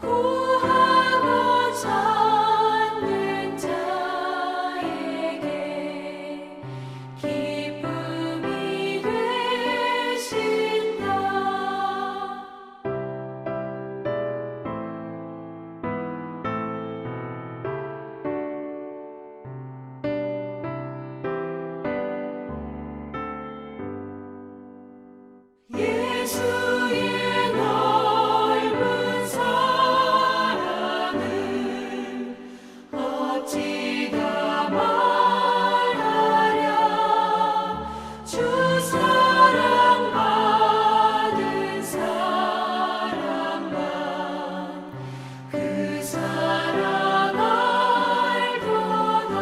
구하고 찾는 자에게 기쁨이 되신다. 예수의 넓은 사랑을 어찌다 말하랴. 주 사랑 받은 사람만 그 사랑 알도다.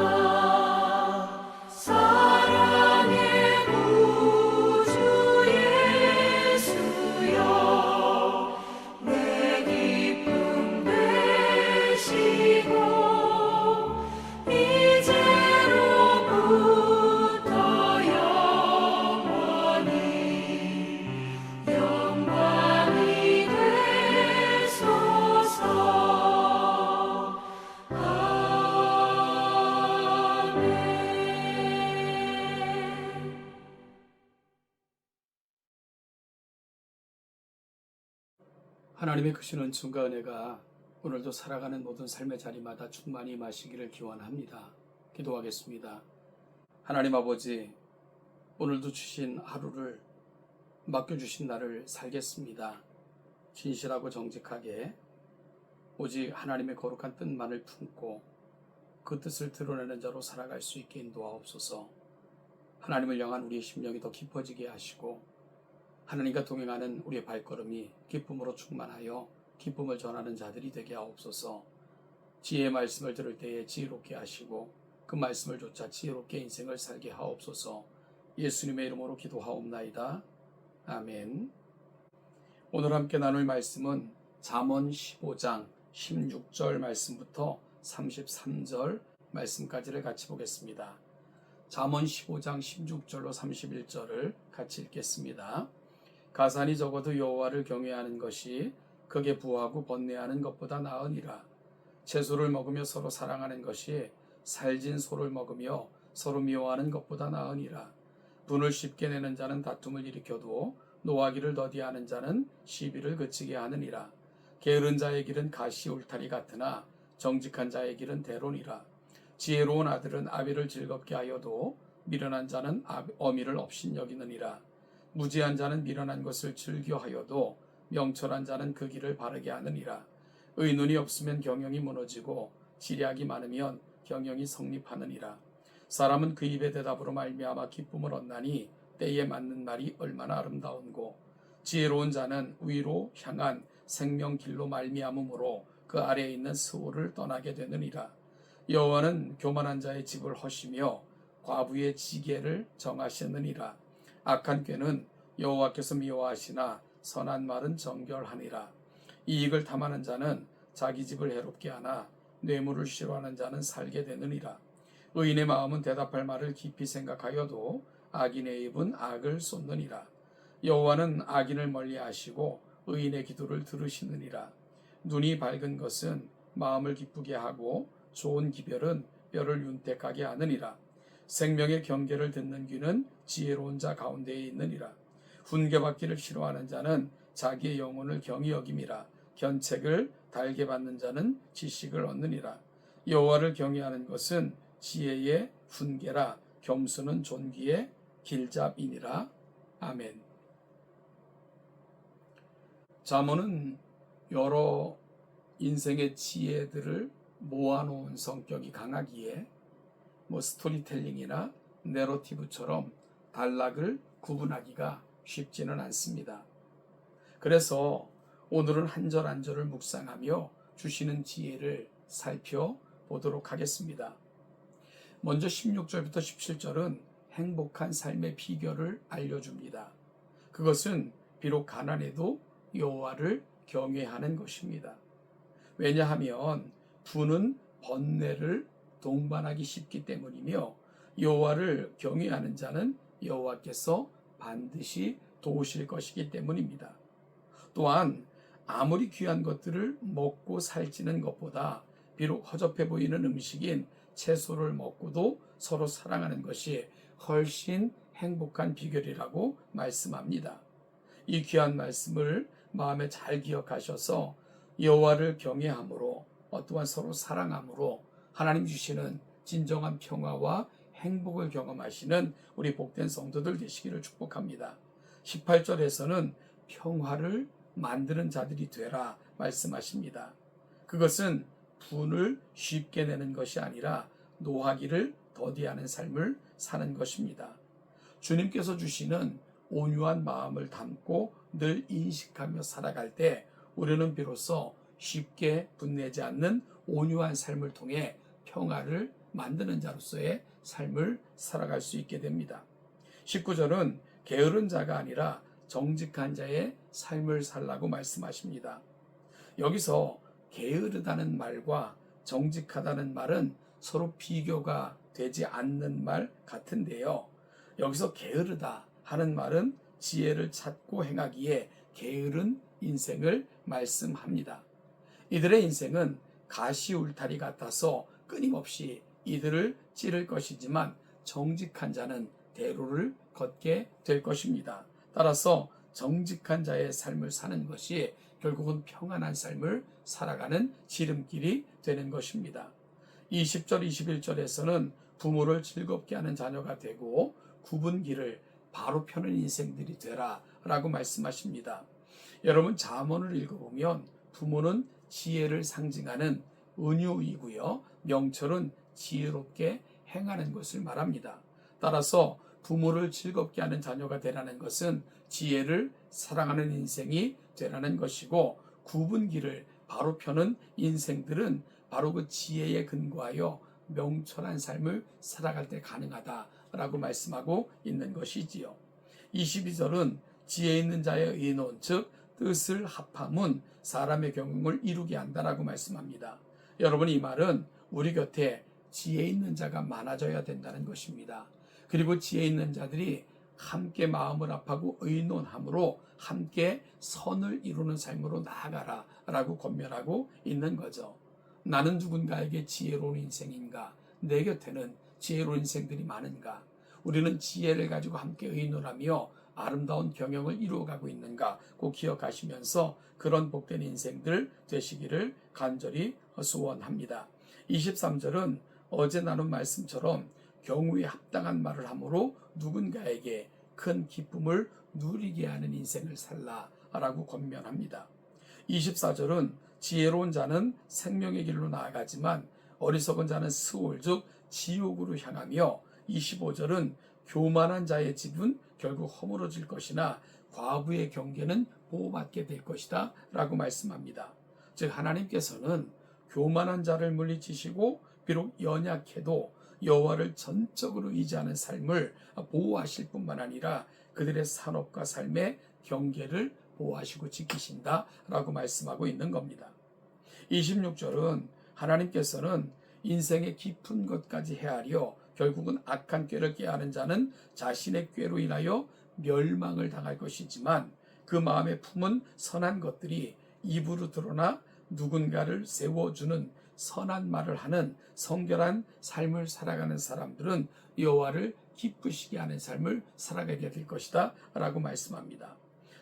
사랑의 구주 예수여 내 기쁨 되시고 이제로부터 영원히 영광이 되소서. 아멘. 하나님의 크신 은총과 은혜가 오늘도 살아가는 모든 삶의 자리마다 충만히 임하시기를 기원합니다. 기도하겠습니다. 하나님 아버지, 오늘도 주신 하루를 맡겨주신 날을 살겠습니다. 진실하고 정직하게 오직 하나님의 거룩한 뜻만을 품고 그 뜻을 드러내는 자로 살아갈 수 있게 인도하옵소서. 하나님을 향한 우리의 심령이 더 깊어지게 하시고 하나님과 동행하는 우리의 발걸음이 기쁨으로 충만하여 기쁨을 전하는 자들이 되게 하옵소서. 지혜의 말씀을 들을 때에 지혜롭게 하시고 그 말씀을 좇아 지혜롭게 인생을 살게 하옵소서. 예수님의 이름으로 기도하옵나이다. 아멘. 오늘 함께 나눌 말씀은 잠언 15장 16절 말씀부터 33절 말씀까지를 같이 보겠습니다. 잠언 15장 16절로 31절을 같이 읽겠습니다. 가산이 적어도 여호와를 경외하는 것이 극에 부하고 번뇌하는 것보다 나으니라. 채소를 먹으며 서로 사랑하는 것이 살진 소를 먹으며 서로 미워하는 것보다 나으니라. 분을 쉽게 내는 자는 다툼을 일으켜도 노하기를 더디하는 자는 시비를 그치게 하느니라. 게으른 자의 길은 가시 울타리 같으나 정직한 자의 길은 대론이라. 지혜로운 아들은 아비를 즐겁게 하여도 미련한 자는 어미를 업신여기느니라. 무지한 자는 미련한 것을 즐겨하여도 명철한 자는 그 길을 바르게 하느니라. 의눈이 없으면 경영이 무너지고 지략이 많으면 경영이 성립하느니라. 사람은 그 입의 대답으로 말미암아 기쁨을 얻나니 때에 맞는 말이 얼마나 아름다운고. 지혜로운 자는 위로 향한 생명길로 말미암음으로 그 아래에 있는 스올을 떠나게 되느니라. 여호와는 교만한 자의 집을 허시며 과부의 지게를 정하시느니라. 악한 꾀는 여호와께서 미워하시나 선한 말은 정결하니라. 이익을 탐하는 자는 자기 집을 해롭게 하나 뇌물을 싫어하는 자는 살게 되느니라. 의인의 마음은 대답할 말을 깊이 생각하여도 악인의 입은 악을 쏟느니라. 여호와는 악인을 멀리하시고 의인의 기도를 들으시느니라. 눈이 밝은 것은 마음을 기쁘게 하고 좋은 기별은 뼈를 윤택하게 하느니라. 생명의 경계를 듣는 귀는 지혜로운 자 가운데에 있느니라. 훈계받기를 싫어하는 자는 자기의 영혼을 경히 여김이라. 견책을 달게 받는 자는 지식을 얻느니라. 여호와를 경외하는 것은 지혜의 훈계라. 겸손은 존귀의 길잡이니라. 아멘. 잠언은 여러 인생의 지혜들을 모아놓은 성격이 강하기에 스토리텔링이나 내러티브처럼 단락을 구분하기가 쉽지는 않습니다. 그래서 오늘은 한 절 한 절을 묵상하며 주시는 지혜를 살펴보도록 하겠습니다. 먼저 16절부터 17절은 행복한 삶의 비결을 알려줍니다. 그것은 비록 가난해도 여호와를 경외하는 것입니다. 왜냐하면 부는 번뇌를 동반하기 쉽기 때문이며 여호와를 경외하는 자는 여호와께서 반드시 도우실 것이기 때문입니다. 또한 아무리 귀한 것들을 먹고 살찌는 것보다 비록 허접해 보이는 음식인 채소를 먹고도 서로 사랑하는 것이 훨씬 행복한 비결이라고 말씀합니다. 이 귀한 말씀을 마음에 잘 기억하셔서 여호와를 경외함으로 또한 서로 사랑함으로 하나님 주시는 진정한 평화와 행복을 경험하시는 우리 복된 성도들 되시기를 축복합니다. 18절에서는 평화를 만드는 자들이 되라 말씀하십니다. 그것은 분을 쉽게 내는 것이 아니라 노하기를 더디하는 삶을 사는 것입니다. 주님께서 주시는 온유한 마음을 담고 늘 인식하며 살아갈 때 우리는 비로소 쉽게 분내지 않는 온유한 삶을 통해 평화를 만드는 자로서의 삶을 살아갈 수 있게 됩니다. 19절은 게으른 자가 아니라 정직한 자의 삶을 살라고 말씀하십니다. 여기서 게으르다는 말과 정직하다는 말은 서로 비교가 되지 않는 말 같은데요. 여기서 게으르다 하는 말은 지혜를 찾고 행하기에 게으른 인생을 말씀합니다. 이들의 인생은 가시 울타리 같아서 끊임없이 이들을 찌를 것이지만 정직한 자는 대로를 걷게 될 것입니다. 따라서 정직한 자의 삶을 사는 것이 결국은 평안한 삶을 살아가는 지름길이 되는 것입니다. 20절, 21절에서는 부모를 즐겁게 하는 자녀가 되고 굽은 길을 바로 펴는 인생들이 되라 라고 말씀하십니다. 여러분 잠언을 읽어보면 부모는 지혜를 상징하는 은유이고요. 명철은 지혜롭게 행하는 것을 말합니다. 따라서 부모를 즐겁게 하는 자녀가 되라는 것은 지혜를 사랑하는 인생이 되라는 것이고 굽은 길을 바로 펴는 인생들은 바로 그 지혜에 근거하여 명철한 삶을 살아갈 때 가능하다라고 말씀하고 있는 것이지요. 22절은 지혜 있는 자의 의논 즉 뜻을 합함은 사람의 경영을 이루게 한다라고 말씀합니다. 여러분 이 말은 우리 곁에 지혜 있는 자가 많아져야 된다는 것입니다. 그리고 지혜 있는 자들이 함께 마음을 합하고 의논함으로 함께 선을 이루는 삶으로 나아가라 라고 권면하고 있는 거죠. 나는 누군가에게 지혜로운 인생인가? 내 곁에는 지혜로운 인생들이 많은가? 우리는 지혜를 가지고 함께 의논하며 아름다운 경영을 이루어가고 있는가? 꼭 기억하시면서 그런 복된 인생들 되시기를 간절히 소원합니다. 23절은 어제 나눈 말씀처럼 경우에 합당한 말을 함으로 누군가에게 큰 기쁨을 누리게 하는 인생을 살라라고 권면합니다. 24절은 지혜로운 자는 생명의 길로 나아가지만 어리석은 자는 스올 즉 지옥으로 향하며 25절은 교만한 자의 집은 결국 허물어질 것이나 과부의 경계는 보호받게 될 것이다 라고 말씀합니다. 즉 하나님께서는 교만한 자를 물리치시고 비록 연약해도 여호와를 전적으로 의지하는 삶을 보호하실 뿐만 아니라 그들의 산업과 삶의 경계를 보호하시고 지키신다라고 말씀하고 있는 겁니다. 26절은 하나님께서는 인생의 깊은 것까지 헤아려 결국은 악한 꾀를 깨하는 자는 자신의 꾀로 인하여 멸망을 당할 것이지만 그 마음에 품은 선한 것들이 입으로 드러나 누군가를 세워주는 선한 말을 하는 성결한 삶을 살아가는 사람들은 여호와를 기쁘시게 하는 삶을 살아가게 될 것이다 라고 말씀합니다.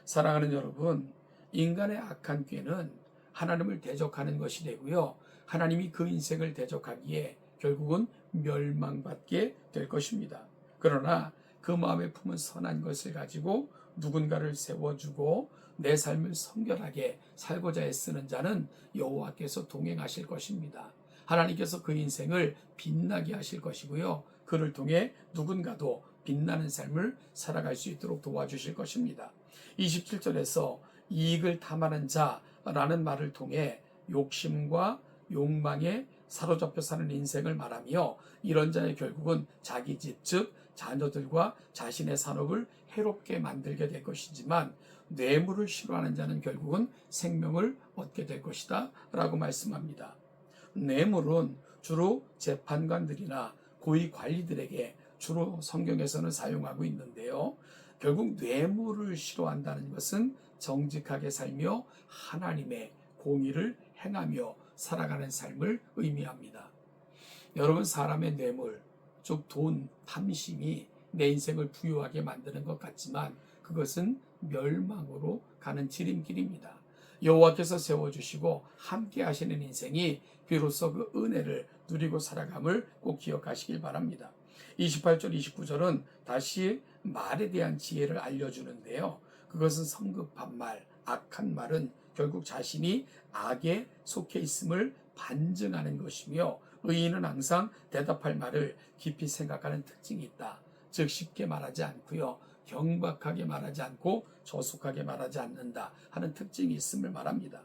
사랑하는 여러분, 인간의 악한 꾀는 하나님을 대적하는 것이 되고요. 하나님이 그 인생을 대적하기에 결국은 멸망받게 될 것입니다. 그러나 그 마음에 품은 선한 것을 가지고 누군가를 세워주고 내 삶을 성결하게 살고자 애쓰는 자는 여호와께서 동행하실 것입니다. 하나님께서 그 인생을 빛나게 하실 것이고요. 그를 통해 누군가도 빛나는 삶을 살아갈 수 있도록 도와주실 것입니다. 27절에서 이익을 탐하는 자라는 말을 통해 욕심과 욕망에 사로잡혀 사는 인생을 말하며 이런 자의 결국은 자기 집, 즉 자녀들과 자신의 산업을 해롭게 만들게 될 것이지만 뇌물을 싫어하는 자는 결국은 생명을 얻게 될 것이다 라고 말씀합니다. 뇌물은 주로 재판관들이나 고위 관리들에게 주로 성경에서는 사용하고 있는데요. 결국 뇌물을 싫어한다는 것은 정직하게 살며 하나님의 공의를 행하며 살아가는 삶을 의미합니다. 여러분, 사람의 뇌물, 즉 돈, 탐심이 내 인생을 부유하게 만드는 것 같지만 그것은 멸망으로 가는 지름길입니다. 여호와께서 세워주시고 함께 하시는 인생이 비로소 그 은혜를 누리고 살아감을 꼭 기억하시길 바랍니다. 28절, 29절은 다시 말에 대한 지혜를 알려주는데요. 그것은 성급한 말, 악한 말은 결국 자신이 악에 속해 있음을 반증하는 것이며 의인은 항상 대답할 말을 깊이 생각하는 특징이 있다. 즉 쉽게 말하지 않고요. 경박하게 말하지 않고 저속하게 말하지 않는다 하는 특징이 있음을 말합니다.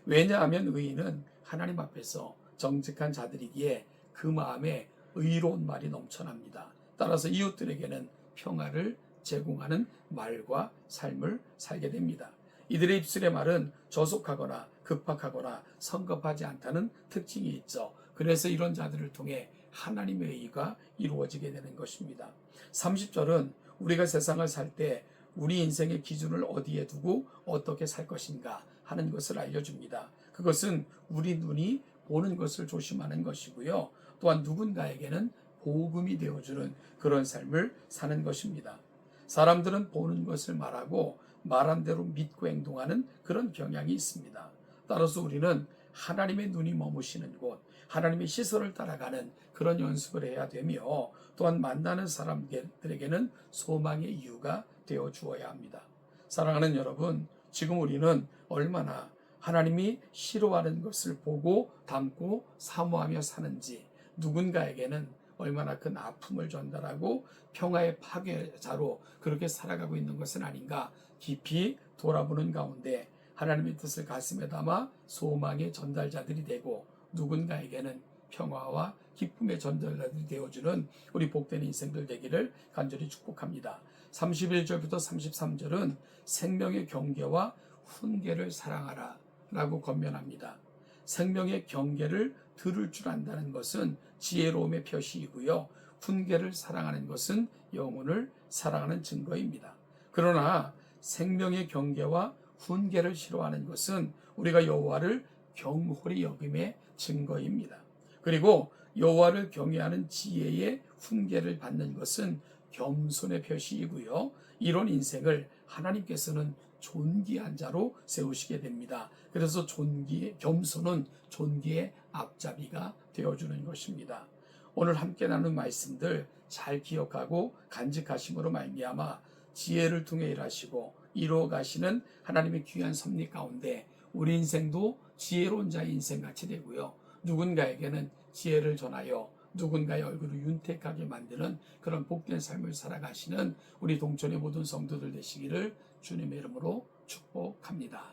왜냐하면 의인은 하나님 앞에서 정직한 자들이기에 그 마음에 의로운 말이 넘쳐납니다. 따라서 이웃들에게는 평화를 제공하는 말과 삶을 살게 됩니다. 이들의 입술의 말은 저속하거나 급박하거나 성급하지 않다는 특징이 있죠. 그래서 이런 자들을 통해 하나님의 의가 이루어지게 되는 것입니다. 30절은 우리가 세상을 살 때 우리 인생의 기준을 어디에 두고 어떻게 살 것인가 하는 것을 알려줍니다. 그것은 우리 눈이 보는 것을 조심하는 것이고요. 또한 누군가에게는 복음이 되어주는 그런 삶을 사는 것입니다. 사람들은 보는 것을 말하고 말한 대로 믿고 행동하는 그런 경향이 있습니다. 따라서 우리는 하나님의 눈이 머무시는 곳, 하나님의 시선을 따라가는 그런 연습을 해야 되며 또한 만나는 사람들에게는 소망의 이유가 되어 주어야 합니다. 사랑하는 여러분, 지금 우리는 얼마나 하나님이 싫어하는 것을 보고 담고 사모하며 사는지, 누군가에게는 얼마나 큰 아픔을 전달하고 평화의 파괴자로 그렇게 살아가고 있는 것은 아닌가 깊이 돌아보는 가운데 하나님의 뜻을 가슴에 담아 소망의 전달자들이 되고 누군가에게는 평화와 기쁨의 전달자들이 되어주는 우리 복된 인생들 되기를 간절히 축복합니다. 31절부터 33절은 생명의 경계와 훈계를 사랑하라 라고 권면합니다. 생명의 경계를 들을 줄 안다는 것은 지혜로움의 표시이고요. 훈계를 사랑하는 것은 영혼을 사랑하는 증거입니다. 그러나 생명의 경계와 훈계를 싫어하는 것은 우리가 여호와를 경홀히 여김의 증거입니다. 그리고 여호와를 경외하는 지혜의 훈계를 받는 것은 겸손의 표시이고요. 이런 인생을 하나님께서는 존귀한 자로 세우시게 됩니다. 그래서 겸손은 존귀의 앞잡이가 되어주는 것입니다. 오늘 함께 나눈 말씀들 잘 기억하고 간직하심으로 말미암아 지혜를 통해 일하시고 이루어 가시는 하나님의 귀한 섭리 가운데 우리 인생도 지혜로운 자의 인생같이 되고요. 누군가에게는 지혜를 전하여 누군가의 얼굴을 윤택하게 만드는 그런 복된 삶을 살아가시는 우리 동천의 모든 성도들 되시기를 주님의 이름으로 축복합니다.